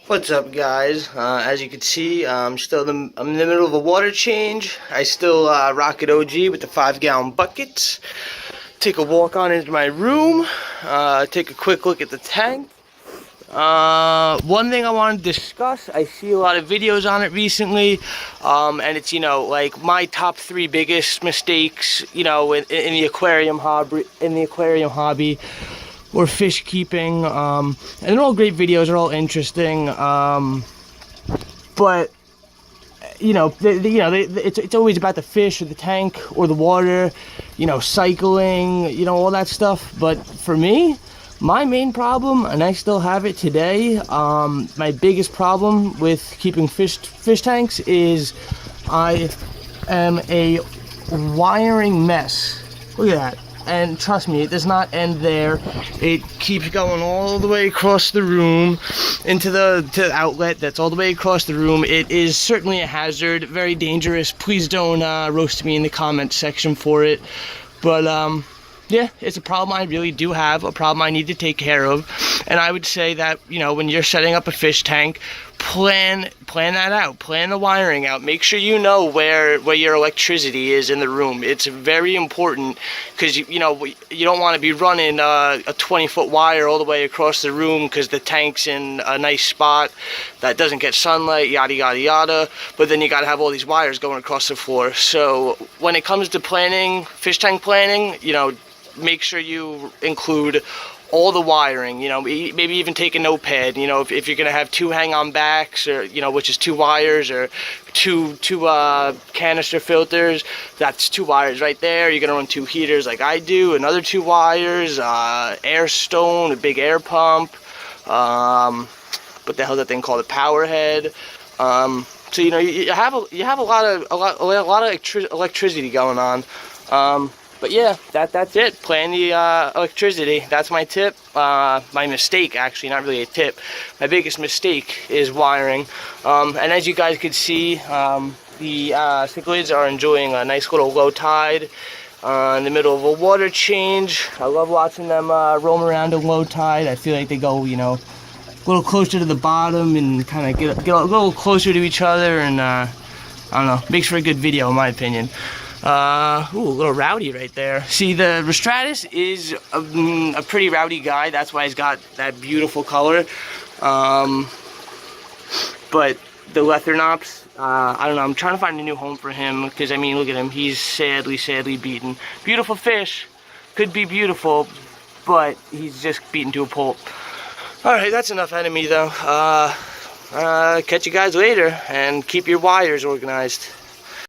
What's up, guys? As you can see, I'm in the middle of a water change. I still rock it OG with the 5-gallon buckets. Take a walk on into my room. Take a quick look at the tank. One thing I want to discuss, I see a lot of videos on it recently, and it's, like my top 3 biggest mistakes, in the aquarium hobby, or fish keeping, and they're all great videos, they're all interesting, but it's always about the fish or the tank or the water, cycling, all that stuff. But for me, my main problem, and I still have it today, my biggest problem with keeping fish tanks is I am a wiring mess. Look at that. And trust me, it does not end there. It keeps going all the way across the room into the outlet that's all the way across the room. It is certainly a hazard, very dangerous. Please don't roast me in the comment section for it. But yeah, it's a problem I really do have, a problem I need to take care of. And I would say that, when you're setting up a fish tank, plan that out, plan the wiring out. Make sure you know where your electricity is in the room. It's very important, because you don't want to be running a 20-foot wire all the way across the room because the tank's in a nice spot that doesn't get sunlight, yada yada yada. But then you got to have all these wires going across the floor. So when it comes to planning, fish tank planning, make sure you include all the wiring, maybe even take a notepad, if you're going to have 2 hang-on backs, or, which is 2 wires, or two canister filters, that's 2 wires right there. You're going to run 2 heaters like I do, another 2 wires, air stone, a big air pump, what the hell is that thing called, a power head. So, you have a lot of electricity going on. But yeah, that's it. Plan the electricity. That's my tip. My mistake, actually, not really a tip. My biggest mistake is wiring. And as you guys could see, the cichlids are enjoying a nice little low tide in the middle of a water change. I love watching them roam around in low tide. I feel like they go, a little closer to the bottom and kind of get a little closer to each other. And I don't know, makes for a good video in my opinion. Ooh, a little rowdy right there. See, the Rostratus is a pretty rowdy guy. That's why he's got that beautiful color. But the Lethrinops, I don't know. I'm trying to find a new home for him because, look at him. He's sadly beaten. Beautiful fish. Could be beautiful, but he's just beaten to a pulp. Alright, that's enough out of me, though. Catch you guys later, and keep your wires organized.